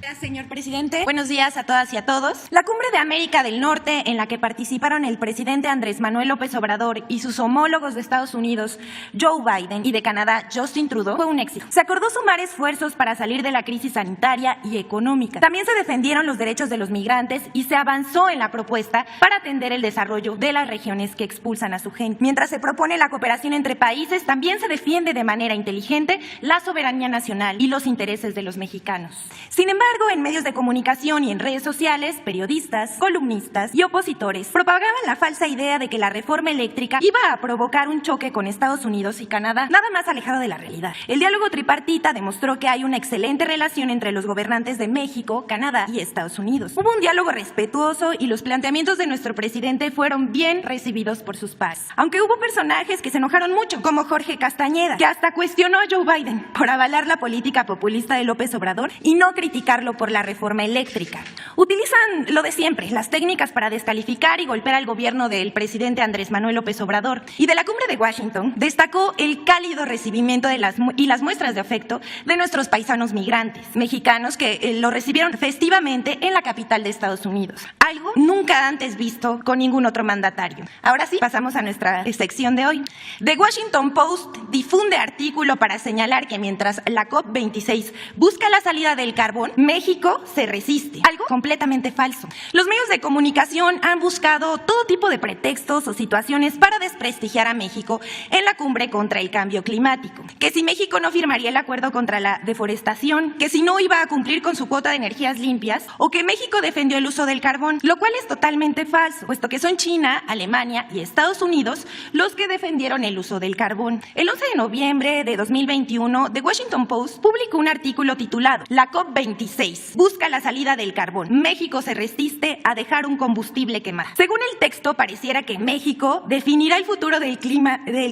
Gracias, señor presidente. Buenos días a todas y a todos. La Cumbre de América del Norte, en la que participaron el presidente Andrés Manuel López Obrador y sus homólogos de Estados Unidos, Joe Biden, y de Canadá, Justin Trudeau, fue un éxito. Se acordó sumar esfuerzos para salir de la crisis sanitaria y económica. También se defendieron los derechos de los migrantes y se avanzó en la propuesta para atender el desarrollo de las regiones que expulsan a su gente. Mientras se propone la cooperación entre países, también se defiende de manera inteligente la soberanía nacional y los intereses de los mexicanos. Sin embargo, en medios de comunicación y en redes sociales, periodistas, columnistas y opositores propagaban la falsa idea de que la reforma eléctrica iba a provocar un choque con Estados Unidos y Canadá, nada más alejado de la realidad. El diálogo tripartita demostró que hay una excelente relación entre los gobernantes de México, Canadá y Estados Unidos. Hubo un diálogo respetuoso y los planteamientos de nuestro presidente fueron bien recibidos por sus pares. Aunque hubo personajes que se enojaron mucho, como Jorge Castañeda, que hasta cuestionó a Joe Biden por avalar la política populista de López Obrador y no criticarlo por la reforma eléctrica. Utilizan lo de siempre, las técnicas para descalificar y golpear al gobierno del presidente Andrés Manuel López Obrador. Y de la cumbre de Washington destacó el cálido recibimiento y las muestras de afecto de nuestros paisanos migrantes, mexicanos que lo recibieron festivamente en la capital de Estados Unidos. Algo nunca antes visto con ningún otro mandatario. Ahora sí, pasamos a nuestra sección de hoy. The Washington Post difunde artículo para señalar que mientras la COP26 busca la salida del carbón, México se resiste. Algo completamente falso. Los medios de comunicación han buscado todo tipo de pretextos o situaciones para desprestigiar a México en la cumbre contra el cambio climático. Que si México no firmaría el acuerdo contra la deforestación, que si no iba a cumplir con su cuota de energías limpias, o que México defendió el uso del carbón, lo cual es totalmente falso, puesto que son China, Alemania y Estados Unidos los que defendieron el uso del carbón. El 11 de noviembre de 2021, The Washington Post publicó un artículo titulado La COP26 busca la salida del carbón. México se resiste a dejar un combustible quemar. Según el texto, pareciera que México definirá el futuro del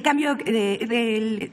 cambio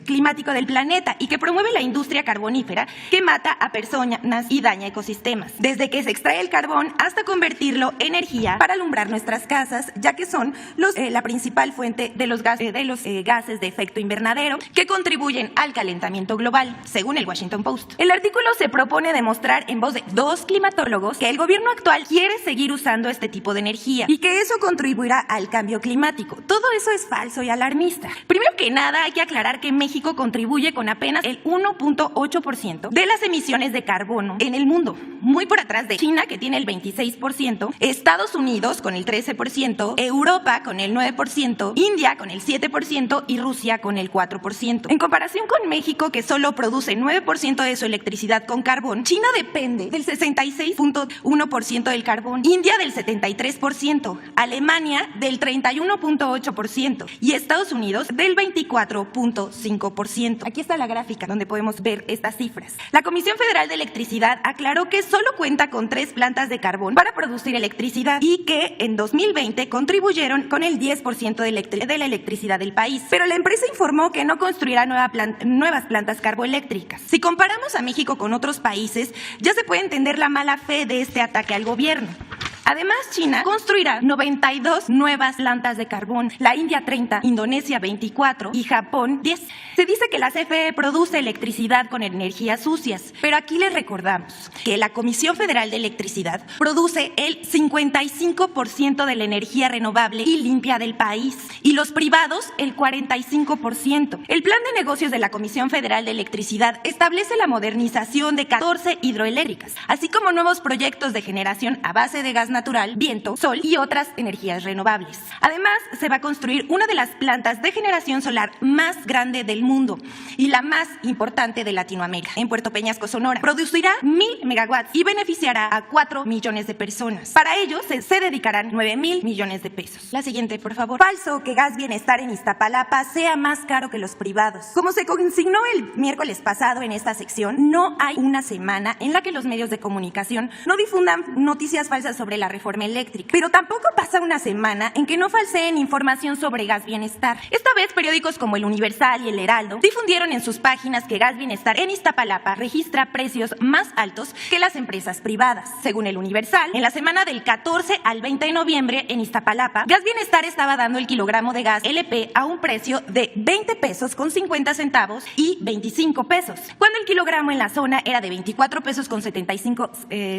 climático del planeta y que promueve la industria carbonífera que mata a personas y daña ecosistemas. Desde que se extrae el carbón hasta convertirlo en energía para alumbrar nuestras casas, ya que son la principal fuente de los gases de efecto invernadero que contribuyen al calentamiento global, según el Washington Post. El artículo se propone demostrar en voz de dos climatólogos que el gobierno actual quiere seguir usando este tipo de energía y que eso contribuirá al cambio climático. Todo eso es falso y alarmista. Primero que nada, hay que aclarar que México contribuye con apenas el 1.8% de las emisiones de carbono en el mundo, muy por atrás de China, que tiene el 26%, Estados Unidos con el 13%, Europa con el 9%, India con el 7% y Rusia con el 4%. En comparación con México, que solo produce 9% de su electricidad con carbón, China depende del 66.1% del carbón, India del 73%, Alemania del 31.8% y Estados Unidos del 24.5%. Aquí está la gráfica donde podemos ver estas cifras. La Comisión Federal de Electricidad aclaró que solo cuenta con 3 plantas de carbón para producir electricidad y que en 2020 contribuyeron con el 10% de la electricidad del país. Pero la empresa informó que no construirá nuevas plantas carboeléctricas. Si comparamos a México con otros países, ya se puede entender la mala fe de este ataque al gobierno. Además, China construirá 92 nuevas plantas de carbón, la India 30, Indonesia 24 y Japón 10. Se dice que la CFE produce electricidad con energías sucias, pero aquí les recordamos que la Comisión Federal de Electricidad produce el 55% de la energía renovable y limpia del país y los privados el 45%. El plan de negocios de la Comisión Federal de Electricidad establece la modernización de 14 hidroeléctricas, así como nuevos proyectos de generación a base de gas natural, viento, sol y otras energías renovables. Además, se va a construir una de las plantas de generación solar más grande del mundo y la más importante de Latinoamérica, en Puerto Peñasco, Sonora. Producirá 1,000 megawatts y beneficiará a 4 millones de personas. Para ello, se dedicarán 9,000 millones de pesos. La siguiente, por favor. Falso que Gas Bienestar en Iztapalapa sea más caro que los privados. Como se consignó el miércoles pasado en esta sección, no hay una semana en la que los medios de comunicación no difundan noticias falsas sobre la la reforma eléctrica. Pero tampoco pasa una semana en que no falseen información sobre Gas Bienestar. Esta vez periódicos como El Universal y El Heraldo difundieron en sus páginas que Gas Bienestar en Iztapalapa registra precios más altos que las empresas privadas. Según El Universal, en la semana del 14 al 20 de noviembre en Iztapalapa, Gas Bienestar estaba dando el kilogramo de gas LP a un precio de 20 pesos con 50 centavos y 25 pesos, cuando el kilogramo en la zona era de 24 pesos con 75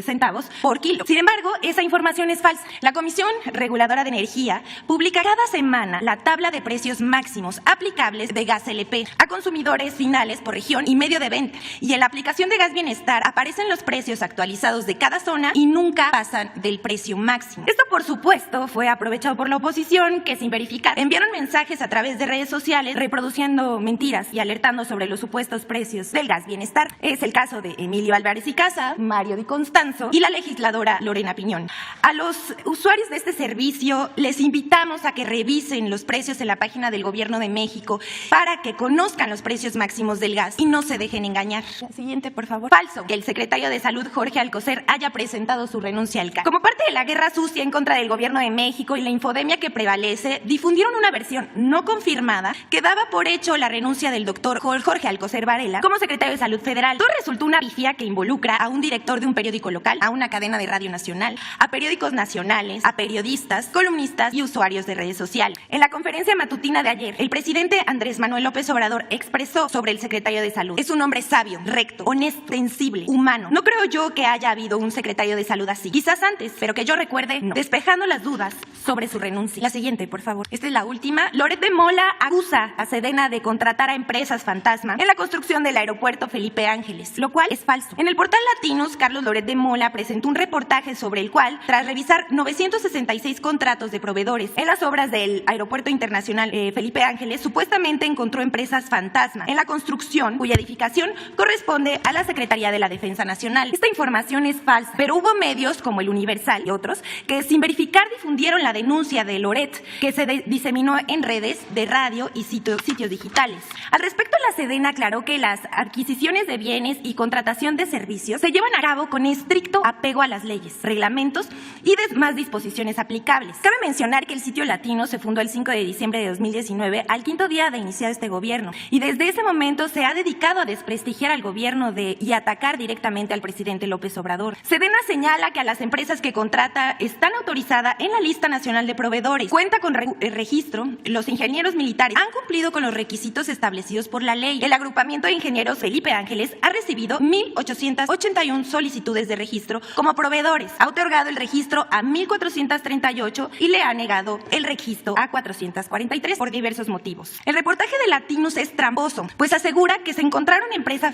centavos por kilo. Sin embargo, esa información es falsa. La Comisión Reguladora de Energía publica cada semana la tabla de precios máximos aplicables de gas LP a consumidores finales por región y medio de venta. Y en la aplicación de Gas Bienestar aparecen los precios actualizados de cada zona y nunca pasan del precio máximo. Esto, por supuesto, fue aprovechado por la oposición, que sin verificar enviaron mensajes a través de redes sociales reproduciendo mentiras y alertando sobre los supuestos precios del Gas Bienestar. Es el caso de Emilio Álvarez y Casa, Mario Di Constanzo y la legisladora Lorena Piñón. A los usuarios de este servicio les invitamos a que revisen los precios en la página del Gobierno de México para que conozcan los precios máximos del gas y no se dejen engañar. La siguiente, por favor. Falso que el secretario de Salud, Jorge Alcocer, haya presentado su renuncia al cargo. Como parte de la guerra sucia en contra del Gobierno de México y la infodemia que prevalece, difundieron una versión no confirmada que daba por hecho la renuncia del doctor Jorge Alcocer Varela como secretario de Salud Federal. Todo resultó una pifia que involucra a un director de un periódico local, a una cadena de radio nacional, a periódicos nacionales, a periodistas, columnistas y usuarios de redes sociales. En la conferencia matutina de ayer, el presidente Andrés Manuel López Obrador expresó sobre el secretario de Salud: es un hombre sabio, recto, honesto, sensible, humano. No creo yo que haya habido un secretario de Salud así. Quizás antes, pero que yo recuerde, no. Despejando las dudas sobre su renuncia. La siguiente, por favor. Esta es la última. Loret de Mola acusa a Sedena de contratar a empresas fantasma en la construcción del aeropuerto Felipe Ángeles, lo cual es falso. En el portal Latinos, Carlos Loret de Mola presentó un reportaje sobre el cual, tras revisar 966 contratos de proveedores en las obras del aeropuerto internacional Felipe Ángeles, supuestamente encontró empresas fantasma en la construcción, cuya edificación corresponde a la Secretaría de la Defensa Nacional. Esta información es falsa, pero hubo medios como El Universal y otros que sin verificar difundieron la denuncia de Loret, que se diseminó en redes de radio y sitios digitales. Al respecto, la Sedena aclaró que las adquisiciones de bienes y contratación de servicios se llevan a cabo con estricto apego a las leyes, reglamentos y demás disposiciones aplicables. Cabe mencionar que el sitio Latino se fundó el 5 de diciembre de 2019, al quinto día de iniciar este gobierno, y desde ese momento se ha dedicado a desprestigiar al gobierno y atacar directamente al presidente López Obrador. Sedena señala que a las empresas que contrata están autorizadas en la lista nacional de proveedores, cuenta con registro, los ingenieros militares han cumplido con los requisitos establecidos por la ley. El agrupamiento de ingenieros Felipe Ángeles ha recibido 1,881 solicitudes de registro como proveedores, ha otorgado el registro a 1,438 y le ha negado el registro a 443 por diversos motivos. El reportaje de Latinos es tramposo, pues asegura que se encontraron empresas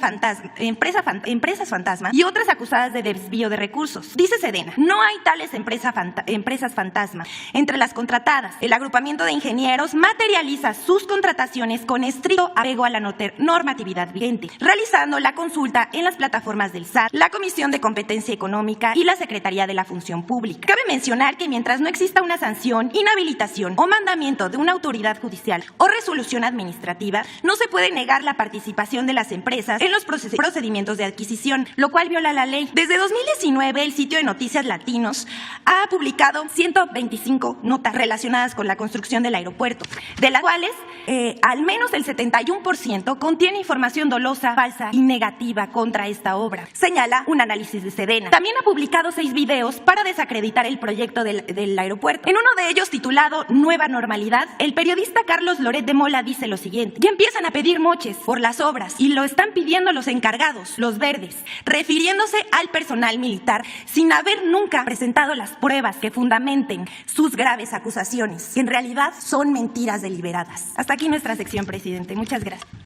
fantasma y otras acusadas de desvío de recursos. Dice Sedena: no hay tales empresas fantasma. Entre las contratadas, el agrupamiento de ingenieros materializa sus contrataciones con estricto apego a la normatividad vigente, realizando la consulta en las plataformas del SAT, la Comisión de Competencia Económica y la Secretaría de la Función Pública. Cabe mencionar que mientras no exista una sanción, inhabilitación o mandamiento de una autoridad judicial o resolución administrativa, no se puede negar la participación de las empresas en los procedimientos de adquisición, lo cual viola la ley. Desde 2019, el sitio de noticias Latinos ha publicado 125 notas relacionadas con la construcción del aeropuerto, de las cuales al menos el 71% contiene información dolosa, falsa y negativa contra esta obra, señala un análisis de Sedena. También ha publicado 6 videos para desacreditar el proyecto del aeropuerto. En uno de ellos, titulado Nueva Normalidad, el periodista Carlos Loret de Mola dice lo siguiente: ya empiezan a pedir moches por las obras y lo están pidiendo los encargados, los verdes, refiriéndose al personal militar sin haber nunca presentado las pruebas que fundamenten sus graves acusaciones, que en realidad son mentiras deliberadas. Hasta aquí nuestra sección, presidente. Muchas gracias.